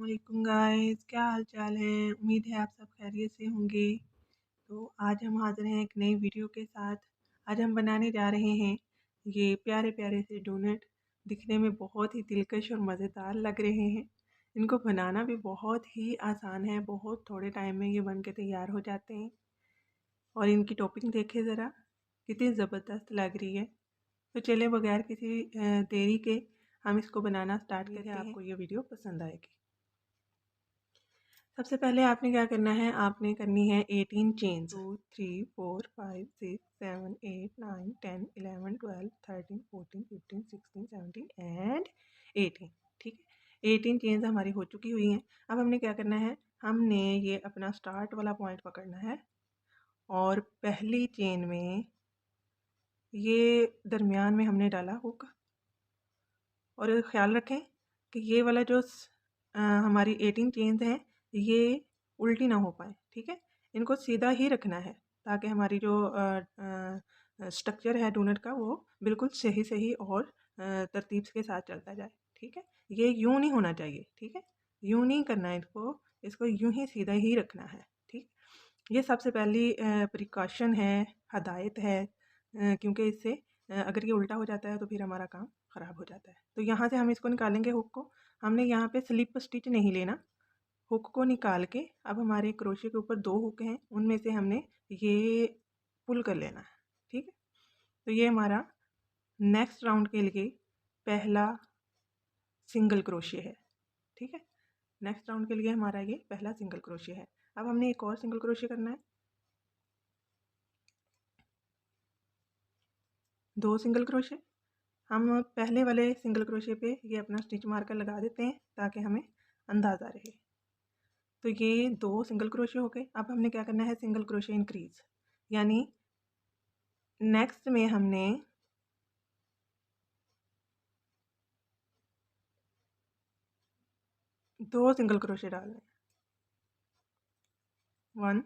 अस्सलामुअलैकुम गाइस, क्या हाल चाल है। उम्मीद है आप सब खैरियत से होंगे। तो आज हम हाजिर हैं एक नई वीडियो के साथ। आज हम बनाने जा रहे हैं ये प्यारे प्यारे से डोनट। दिखने में बहुत ही दिलकश और मज़ेदार लग रहे हैं। इनको बनाना भी बहुत ही आसान है, बहुत थोड़े टाइम में ये बन के तैयार हो जाते हैं। और इनकी टॉपिंग देखें ज़रा, कितनी ज़बरदस्त लग रही है। तो चले बगैर किसी देरी के हम इसको बनाना स्टार्ट करते हैं। आपको ये वीडियो पसंद आएगी। सबसे पहले आपने क्या करना है, आपने करनी है 18 चेन्स। 2 3 4 5 6 7 8 9 10 11 12 13 14 15 16 17 एंड 18। ठीक है, 18 चेन्स हमारी हो चुकी हुई हैं। अब हमने क्या करना है, हमने ये अपना स्टार्ट वाला पॉइंट पकड़ना है और पहली चेन में ये दरमियान में हमने डाला हुक। और ख़्याल रखें कि ये वाला जो हमारी 18 चेन्स हैं ये उल्टी ना हो पाए। ठीक है, इनको सीधा ही रखना है ताकि हमारी जो स्ट्रक्चर है डोनट का वो बिल्कुल सही सही और तरतीब के साथ चलता जाए। ठीक है, ये यूँ नहीं होना चाहिए। ठीक है, यूँ नहीं करना है, इसको यूँ ही सीधा ही रखना है। ठीक, ये सबसे पहली प्रिकॉशन है, हदायत है, क्योंकि इससे अगर ये उल्टा हो जाता है तो फिर हमारा काम ख़राब हो जाता है। तो यहाँ से हम इसको निकालेंगे हुक को। हमने यहाँ पे स्लिप स्टिच नहीं लेना। हुक को निकाल के अब हमारे क्रोशे के ऊपर 2 हुक हैं, उनमें से हमने ये पुल कर लेना है। ठीक है, तो ये हमारा नेक्स्ट राउंड के लिए पहला सिंगल क्रोशे है। ठीक है, नेक्स्ट राउंड के लिए हमारा ये पहला सिंगल क्रोशे है। अब हमने एक और सिंगल क्रोशे करना है, 2 सिंगल क्रोशे। हम पहले वाले सिंगल क्रोशे पे ये अपना स्टिच मार्कर लगा देते हैं ताकि हमें अंदाज़ा रहे। तो ये 2 सिंगल क्रोशे हो गए। अब हमने क्या करना है, सिंगल क्रोशे इंक्रीज, यानी नेक्स्ट में हमने 2 सिंगल क्रोशे डालने हैं, 1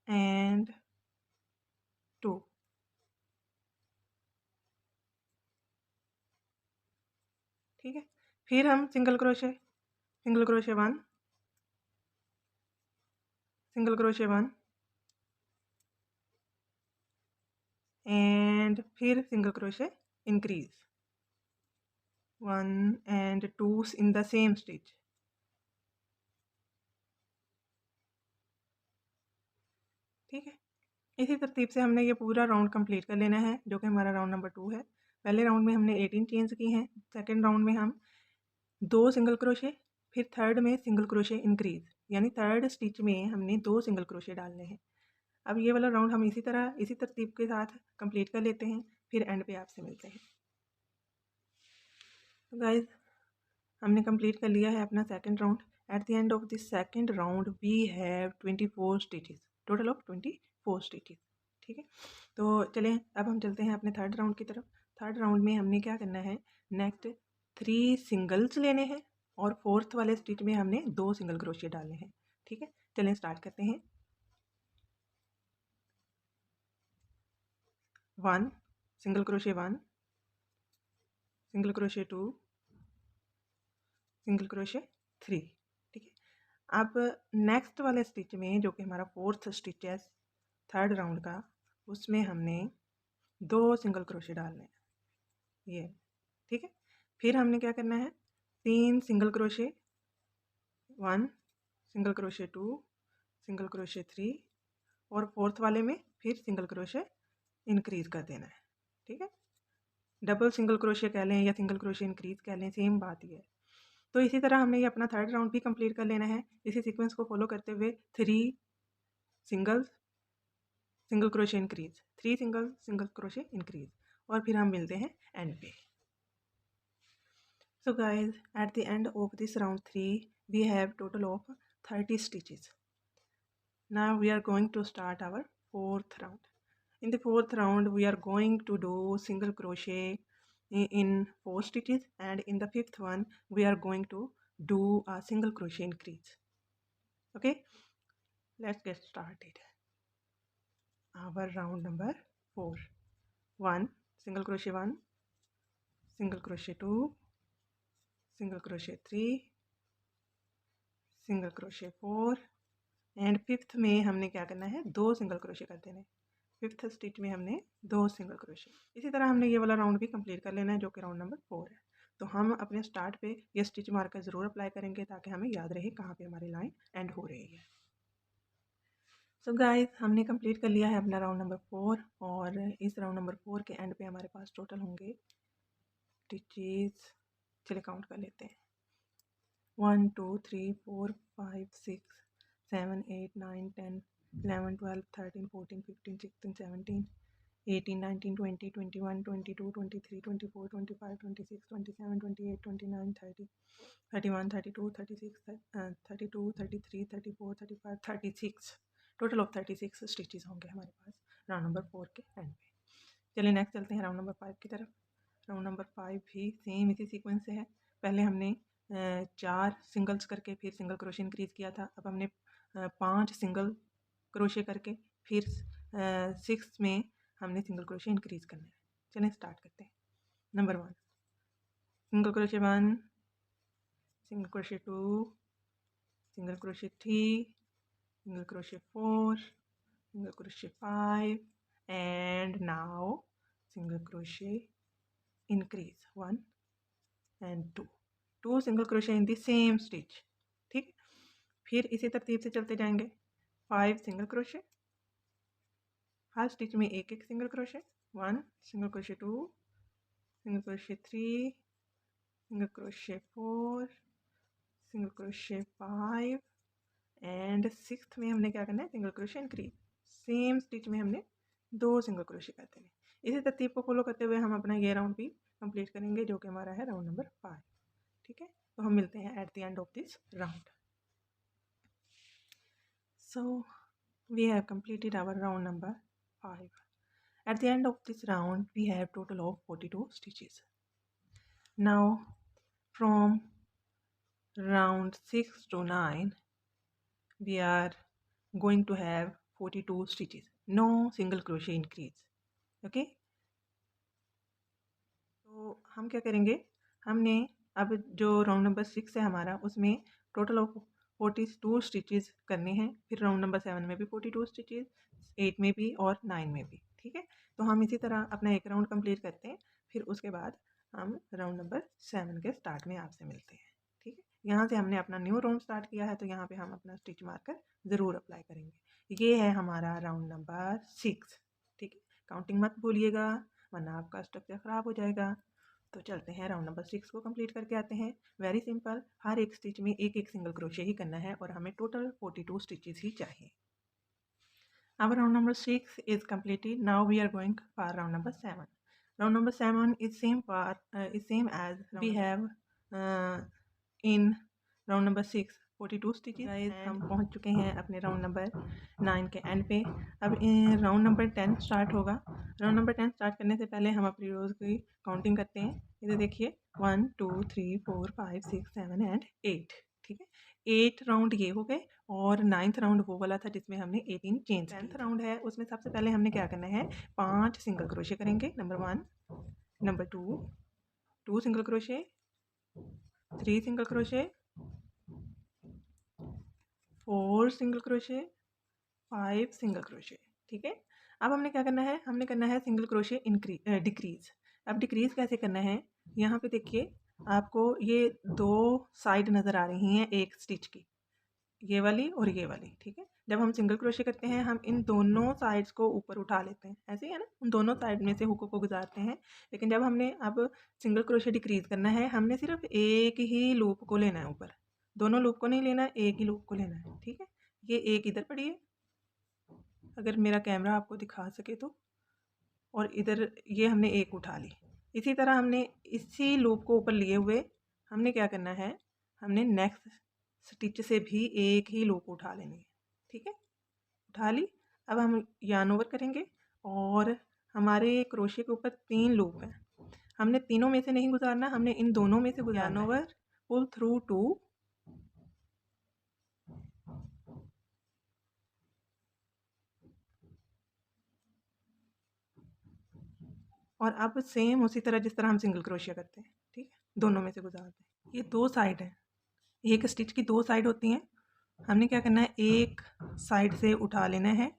एंड 2। ठीक है, फिर हम single crochet 1, single crochet 1 and फिर single crochet increase, 1 and 2 in the same stitch. ठीक है, इसी तरतीब से हमने ये पूरा राउंड कंप्लीट कर लेना है, जो कि हमारा राउंड नंबर 2 है। पहले राउंड में हमने 18 चेन्स की हैं, सेकेंड राउंड में हम 2 सिंगल क्रोशे, फिर थर्ड में सिंगल क्रोशे इंक्रीज, यानी थर्ड स्टिच में हमने 2 सिंगल क्रोशे डालने हैं। अब ये वाला राउंड हम इसी तरह इसी तरतीब के साथ कंप्लीट कर लेते हैं, फिर एंड पे आपसे मिलते हैं। तो गाइज, हमने कंप्लीट कर लिया है अपना second round. At the end of this second round we have 24 stitches, total of 24 stitches. ठीक है, तो चलें अब हम चलते हैं अपने थर्ड राउंड की तरफ। थर्ड राउंड में हमने क्या करना है, नेक्स्ट 3 सिंगल्स लेने हैं और फोर्थ वाले स्टिच में हमने 2 सिंगल क्रोशिया डालने हैं। ठीक है, चलें स्टार्ट करते हैं। 1 single crochet 1, single crochet 2, single crochet 3। ठीक है, अब नेक्स्ट वाले स्टिच में जो कि हमारा फोर्थ स्टिच है थर्ड राउंड का, उसमें हमने 2 सिंगल क्रोशे डालने हैं, ये। ठीक है, फिर हमने क्या करना है, 3 single crochet, 1 single crochet 2, single crochet 3 और फोर्थ वाले में फिर सिंगल क्रोशे इंक्रीज कर देना है। ठीक है, डबल सिंगल क्रोशे कह लें या सिंगल क्रोशे इंक्रीज कह लें, सेम बात ही है। तो इसी तरह हमने ये अपना थर्ड राउंड भी कंप्लीट कर लेना है, इसी सीक्वेंस को फॉलो करते हुए 3 singles, single crochet increase, 3 single, single crochet increase, और फिर हम मिलते हैं एंड पे। So guys, at the end of this round 3 we have total of 30 stitches. Now we are going to start our fourth round. In the fourth round we are going to do single crochet in 4 stitches, and in the fifth one we are going to do a single crochet increase. Okay, let's get started. Our round number 4. 1 single crochet 1, single crochet 2, single crochet 3, single crochet 4 and fifth में हमने क्या करना है, 2 single crochet कर देने। Fifth stitch में हमने 2 single crochet. इसी तरह हमने ये वाला राउंड भी कंप्लीट कर लेना है जो कि राउंड नंबर 4 है। तो हम अपने स्टार्ट पे ये स्टिच मार्कर ज़रूर अप्लाई करेंगे ताकि हमें याद रहे कहाँ पे हमारी लाइन एंड हो रही है। सो गाइस, हमने कंप्लीट कर लिया है अपना राउंड नंबर 4 और इस राउंड नंबर 4 के एंड पे हमारे पास टोटल होंगे स्टिचेस। चलिए काउंट कर लेते हैं। 1 2 3 4 5 6 7 8 9 10 11 12 13 14 15 16 17 18 19 20 21 22 23 24 25 26 27 28 29 30 31 32 36 32 33 34 35 36 टोटल ऑफ 36 स्टिचेस होंगे हमारे पास राउंड नंबर 4 के एंड पे। चलिए नेक्स्ट चलते हैं राउंड नंबर 5 की तरफ। राउंड नंबर 5 भी सेम इसी सीक्वेंस से है। पहले हमने 4 सिंगल्स करके फिर सिंगल क्रोशे इंक्रीज़ किया था। अब हमने 5 सिंगल क्रोशे करके फिर 6 में हमने सिंगल क्रोशे इंक्रीज़ करना है। चलिए स्टार्ट करते हैं। Number 1 single crochet 1, single crochet 2, single crochet 3, single crochet 4, single crochet 5 and now single crochet increase 1 and 2 single crochet in the same stitch। ठीक, फिर इसी तरतीब से चलते जाएंगे। 5 सिंगल क्रोशे, हर स्टिच में एक एक single crochet, 1 single crochet 2, single crochet 3, single crochet 4, single crochet 5 and sixth में हमने क्या करना है, single crochet increase. Same stitch में हमने 2 सिंगल क्रोशे करते हैं। इसी तरतीब को फॉलो करते हुए हम अपना ये राउंड भी कंप्लीट करेंगे जो कि हमारा है राउंड नंबर 5। ठीक है, तो हम मिलते हैं at the end of this round. So we have completed our round number 5. At the end of this round we have total of 42 stitches. Now from round 6 to 9 we are going to have 42 stitches, no single crochet increase. Okay, तो हम क्या करेंगे, हमने अब जो round number 6 है हमारा उसमें टोटल ऑफ 42 स्टिचेस करने हैं। फिर राउंड नंबर 7 में भी 42 स्टिचेस, 8 में भी और 9 में भी। ठीक है, तो हम इसी तरह अपना एक राउंड कंप्लीट करते हैं, फिर उसके बाद हम राउंड नंबर 7 के स्टार्ट में आपसे मिलते हैं। ठीक है, यहाँ से हमने अपना न्यू राउंड स्टार्ट किया है तो यहाँ पे हम अपना स्टिच मार्कर ज़रूर अप्लाई करेंगे। ये है हमारा राउंड नंबर 6। ठीक है, काउंटिंग मत भूलिएगा वरना आपका स्ट्रक्चर ख़राब हो जाएगा। तो चलते हैं राउंड नंबर 6 को कंप्लीट करके आते हैं। वेरी सिंपल, हर एक स्टिच में एक एक सिंगल क्रोशे ही करना है और हमें टोटल 42 स्टिचेस ही चाहिए। Our round number 6 is completed. Now we are going for round number 7. Round number 7 is same as we have in round number 6 42 stitches. Guys, हम पहुंच चुके हैं अपने राउंड नंबर 9 के एंड पे। अब राउंड नंबर 10 स्टार्ट होगा। राउंड नंबर 10 स्टार्ट करने से पहले हम अपनी रोज़ की काउंटिंग करते हैं। इधर देखिए 1 2 3 4 5 6 7 एंड 8। ठीक है, 8 राउंड ये हो गए और 9th राउंड वो वाला था जिसमें हमने 18 चेंज। 10th राउंड है उसमें सबसे पहले हमने क्या करना है, 5 सिंगल क्रोशे करेंगे। Number 1, number 2, 2 single crochet, 3 single crochet, 4 single crochet, 5 single crochet. ठीक है, अब हमने क्या करना है, हमने करना है सिंगल क्रोशे डिक्रीज। अब डिक्रीज कैसे करना है, यहाँ पे देखिए आपको ये 2 साइड नज़र आ रही हैं एक स्टिच की, ये वाली और ये वाली। ठीक है, जब हम सिंगल क्रोशे करते हैं हम इन दोनों साइड्स को ऊपर उठा लेते हैं, ऐसे ही है ना, उन दोनों साइड में से हुक को गुजारते हैं। लेकिन जब हमने अब सिंगल क्रोशे डिक्रीज करना है, हमने सिर्फ एक ही लूप को लेना है ऊपर, दोनों लूप को नहीं लेना, एक ही लूप को लेना है। ठीक है, ये एक इधर पड़ी है, अगर मेरा कैमरा आपको दिखा सके तो, और इधर ये हमने एक उठा ली। इसी तरह हमने इसी लूप को ऊपर लिए हुए हमने क्या करना है, हमने नेक्स्ट स्टिच से भी एक ही लूप उठा लेनी है। ठीक है, उठा ली। अब हम यार्न ओवर करेंगे और हमारे क्रोशे के ऊपर 3 लूप हैं, हमने तीनों में से नहीं गुजारना, हमने इन दोनों में से गुजारना। यार्न ओवर, पुल थ्रू 2, और अब सेम उसी तरह जिस तरह हम सिंगल क्रोशिया करते हैं। ठीक है, दोनों में से गुजारते हैं। ये 2 साइड है, एक स्टिच की 2 साइड होती हैं। हमने क्या करना है, एक साइड से उठा लेना है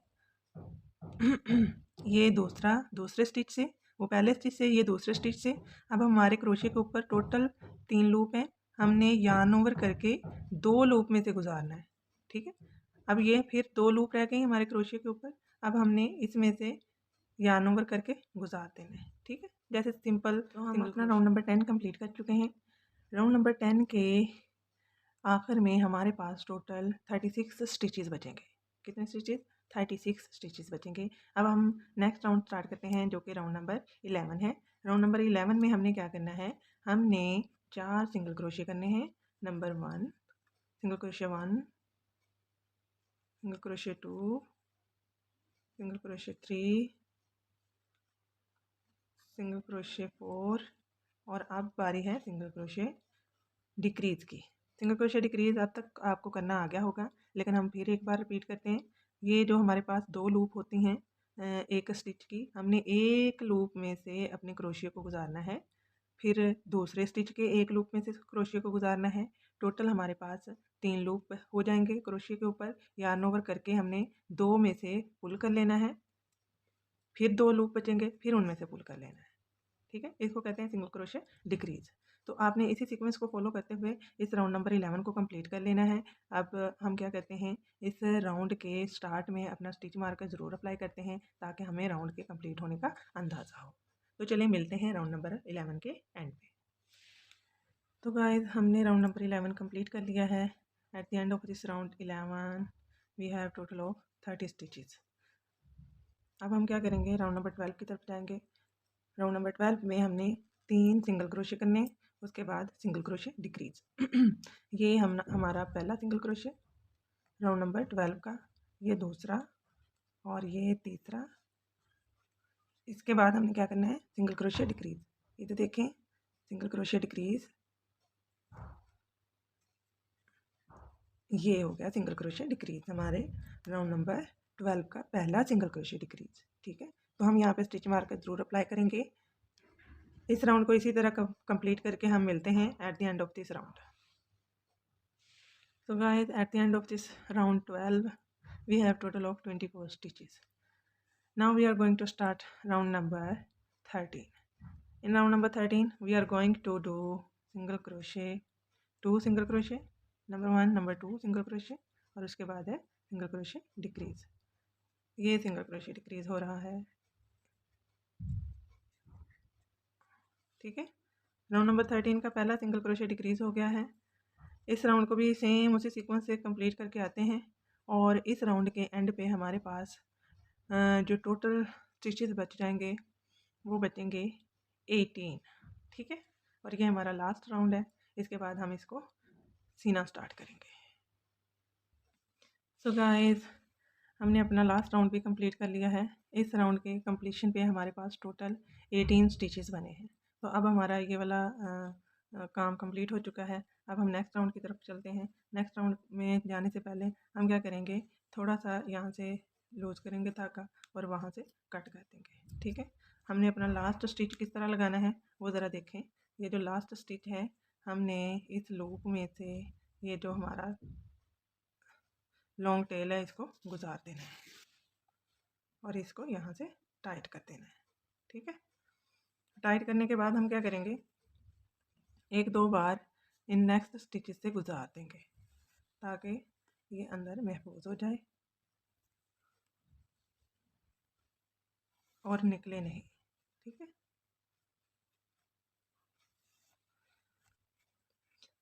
ये दूसरे स्टिच से, वो पहले स्टिच से, ये दूसरे स्टिच से। अब हमारे क्रोशे के ऊपर टोटल 3 लूप हैं, हमने यार्न ओवर करके 2 लूप में से गुजारना है, ठीक है। अब ये फिर 2 लूप रह गए हमारे क्रोशे के ऊपर, अब हमने इसमें से यार्न ओवर करके गुजार देना है, ठीक है। जैसे सिंपल तो हम अपना राउंड नंबर 10 कंप्लीट कर चुके हैं। राउंड नंबर 10 के आखिर में हमारे पास टोटल 36 स्टिचेस बचेंगे। कितने स्टिचेस? 36 स्टिचेस बचेंगे। अब हम नेक्स्ट राउंड स्टार्ट करते हैं, जो कि राउंड नंबर 11 है। राउंड नंबर 11 में हमने क्या करना है, हमने 4 सिंगल क्रोशे करने हैं। Number 1 single crochet 1, single crochet 2, single crochet 3, single crochet 4, और अब बारी है सिंगल क्रोशे डिक्रीज़ की। सिंगल क्रोशे डिक्रीज़ अब तक आपको करना आ गया होगा, लेकिन हम फिर एक बार रिपीट करते हैं। ये जो हमारे पास 2 लूप होती हैं एक स्टिच की, हमने एक लूप में से अपने क्रोशे को गुजारना है, फिर दूसरे स्टिच के एक लूप में से क्रोशे को गुजारना है। टोटल हमारे पास 3 लूप हो जाएंगे क्रोशे के ऊपर। यार्न ओवर करके हमने 2 में से पुल कर लेना है, फिर 2 लूप बचेंगे, फिर उनमें से पुल कर लेना है, ठीक है। इसको कहते हैं सिंगल क्रोशे डिक्रीज। तो आपने इसी सीक्वेंस को फॉलो करते हुए इस राउंड नंबर 11 को कंप्लीट कर लेना है। अब हम क्या करते हैं, इस राउंड के स्टार्ट में अपना स्टिच मार्कर ज़रूर अप्लाई करते हैं, ताकि हमें राउंड के कंप्लीट होने का अंदाज़ा हो। तो चलिए मिलते हैं राउंड नंबर 11 के एंड पे। तो गाइस, हमने राउंड नंबर 11 कंप्लीट कर लिया है। At the end of this round 11 we have total of 30 stitches. अब हम क्या करेंगे, राउंड नंबर 12 की तरफ जाएंगे। राउंड नंबर 12 में हमने 3 सिंगल क्रोशे करने, उसके बाद सिंगल क्रोशे डिक्रीज ये हमारा पहला सिंगल क्रोशे राउंड नंबर 12 का, ये दूसरा और ये तीसरा। इसके बाद हमने क्या करना है, सिंगल क्रोशे डिक्रीज। ये तो देखें, सिंगल क्रोशे डिक्रीज, ये हो गया सिंगल क्रोशे डिक्रीज हमारे राउंड नंबर 12 का पहला सिंगल क्रोशे डिक्रीज, ठीक है। तो हम यहाँ पे स्टिच मार्कर ज़रूर अप्लाई करेंगे। इस राउंड को इसी तरह कंप्लीट करके हम मिलते हैं at the end of this round. So guys, at the end of this round 12, we have total of 24 stitches. Now we are going to start round number 13. In round number 13, we are going to do single crochet, 2 single crochet, number 1, number 2 single crochet, और उसके बाद है single crochet decrease. ये single crochet decrease हो रहा है, ठीक है। राउंड नंबर 13 का पहला सिंगल क्रोशे डिक्रीज हो गया है। इस राउंड को भी सेम उसी सीक्वेंस से कंप्लीट करके आते हैं, और इस राउंड के एंड पे हमारे पास जो टोटल स्टिचेस बच जाएंगे वो बचेंगे 18, ठीक है। और ये हमारा लास्ट राउंड है, इसके बाद हम इसको सीना स्टार्ट करेंगे। सो गाइस, हमने अपना लास्ट राउंड भी कंप्लीट कर लिया है। इस राउंड के कंप्लीशन पे हमारे पास टोटल 18 स्टिचेस बने हैं। तो अब हमारा ये वाला काम कंप्लीट हो चुका है। अब हम नेक्स्ट राउंड की तरफ चलते हैं। नेक्स्ट राउंड में जाने से पहले हम क्या करेंगे, थोड़ा सा यहाँ से लूज़ करेंगे धागा और वहाँ से कट कर देंगे, ठीक है। हमने अपना लास्ट स्टिच किस तरह लगाना है वो ज़रा देखें। ये जो लास्ट स्टिच है, हमने इस लूप में से ये जो हमारा लॉन्ग टेल है इसको गुजार देना है और इसको यहाँ से टाइट कर देना है, ठीक है। टाइट करने के बाद हम क्या करेंगे, 1-2 बार इन नेक्स्ट स्टिचेस से गुजार देंगे ताकि ये अंदर महफूज हो जाए और निकले नहीं, ठीक है।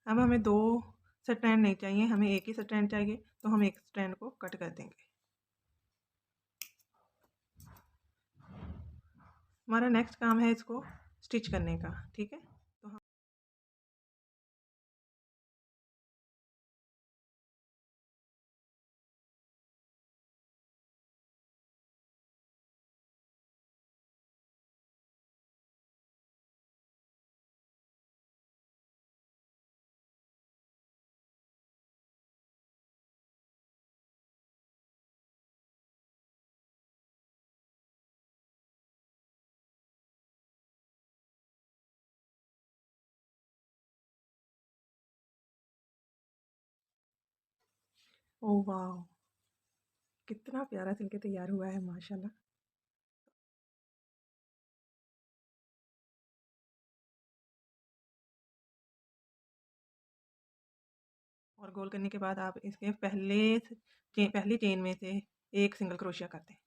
अब हमें 2 स्ट्रैंड नहीं चाहिए, हमें एक ही स्ट्रैंड चाहिए, तो हम एक स्ट्रैंड को कट कर देंगे। हमारा नेक्स्ट काम है इसको स्टिच करने का, ठीक है। ओह वाह, कितना प्यारा सिल के तैयार हुआ है माशाल्लाह। और गोल करने के बाद आप इसके पहली चेन में से एक सिंगल क्रोशिया करते हैं।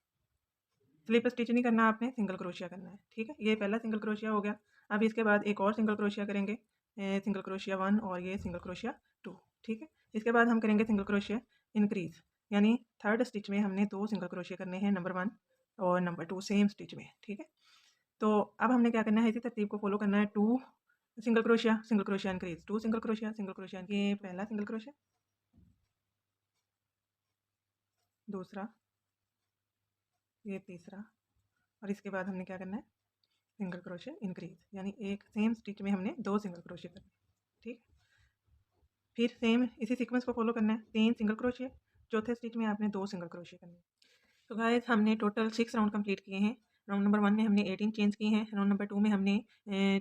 स्लिप स्टिच नहीं करना आपने, सिंगल क्रोशिया करना है, ठीक है। ये पहला सिंगल क्रोशिया हो गया। अब इसके बाद एक और सिंगल क्रोशिया करेंगे, सिंगल क्रोशिया 1 और ये सिंगल क्रोशिया 2, ठीक है। इसके बाद हम करेंगे सिंगल क्रोशिया इंक्रीज़, यानी थर्ड स्टिच में हमने 2 सिंगल क्रोशिया करने हैं, नंबर 1 और नंबर 2 सेम स्टिच में, ठीक है। तो अब हमने क्या करना है, इसी तरतीब को फॉलो करना है। 2 single crochet increase, 2 single crochet, ये पहला सिंगल क्रोशिया, दूसरा, ये तीसरा, और इसके बाद हमने क्या करना है, सिंगल क्रोशिया इंक्रीज़, यानी एक सेम स्टिच में हमने 2 सिंगल क्रोशिया करने हैं, ठीक। फिर सेम इसी सीक्वेंस को फॉलो करना है, 3 सिंगल क्रोशिया, चौथे स्टिच में आपने 2 सिंगल क्रोशिया करने हैं। तो गाइस हमने टोटल 6 राउंड कंप्लीट किए हैं। राउंड नंबर 1 में हमने 18 चेन्स की हैं। राउंड नंबर 2 में हमने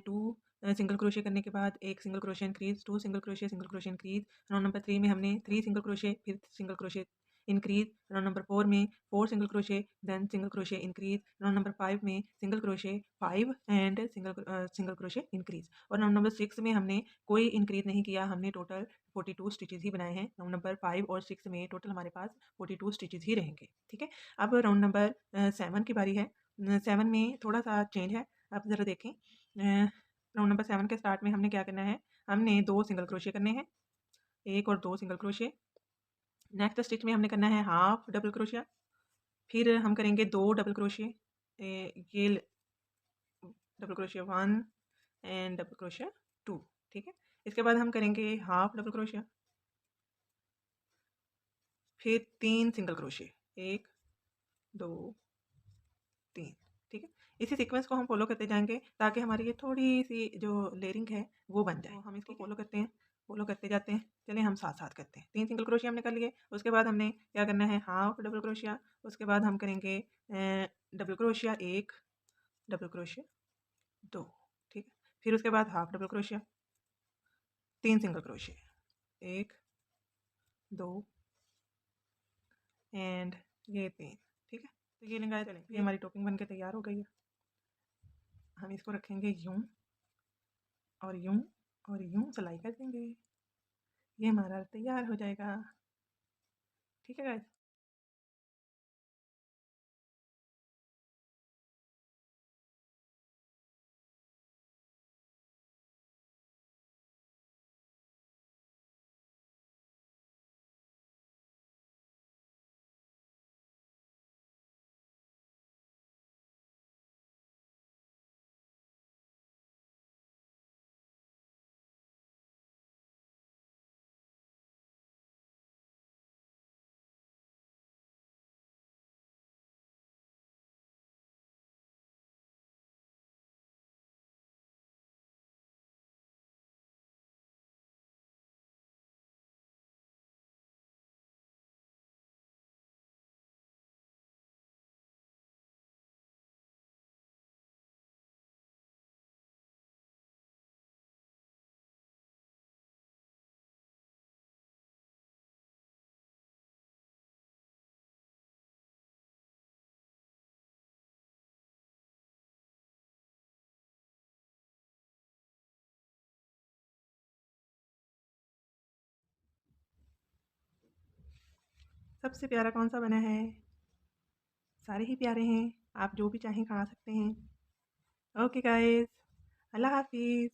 2 सिंगल क्रोशिया करने के बाद एक single crochet increase, 2 single crochet increase. Round number 3 में हमने 3 सिंगल क्रोशिया, फिर single crochet increase. Round number 4 में 4 single crochet, then single crochet increase. Round number 5 में single crochet 5 and single crochet increase. और राउंड नंबर 6 में हमने कोई increase नहीं किया, हमने टोटल 42 स्टिचेज़ ही बनाए हैं। राउंड नंबर 5 और 6 में टोटल हमारे पास 42 स्टिचेज़ ही रहेंगे, ठीक है। अब राउंड नंबर 7 की बारी है। 7 में थोड़ा-सा चेंज है, आप ज़रा देखें। राउंड नंबर 7 के स्टार्ट में हमने क्या करना है, हमने 2 सिंगल क्रोशिया करने हैं, 1 और 2 सिंगल क्रोशिया। नेक्स्ट स्टिच में हमने करना है हाफ डबल क्रोशिया, फिर हम करेंगे 2 डबल क्रोशिया, ये double crochet 1 and double crochet 2, ठीक है। इसके बाद हम करेंगे हाफ डबल क्रोशिया, फिर 3 सिंगल क्रोशिया, 1, 2, 3, ठीक है। इसी सीक्वेंस को हम फॉलो करते जाएंगे ताकि हमारी ये थोड़ी सी जो लेयरिंग है वो बन जाए। तो हम इसको फॉलो करते हैं, फॉलो करते जाते हैं। चलिए हम साथ साथ करते हैं। 3 सिंगल क्रोशिया हमने कर लिए, उसके बाद हमने क्या करना है, हाफ डबल क्रोशिया, उसके बाद हम करेंगे डबल क्रोशिया 1, डबल क्रोशिया 2, ठीक है। फिर उसके बाद half double crochet, 3 single crochet, 1, 2 and ये 3, ठीक है। तो ये लगाए चलें, ये हमारी टोपिंग बन के तैयार हो गई है। हम इसको रखेंगे यूं और यूं और यूं सिलाई कर देंगे, ये हमारा तैयार हो जाएगा, ठीक है गाइस। सबसे प्यारा कौन सा बना है? सारे ही प्यारे हैं, आप जो भी चाहें खा सकते हैं। ओके गाइस, अल्लाह हाफिज़।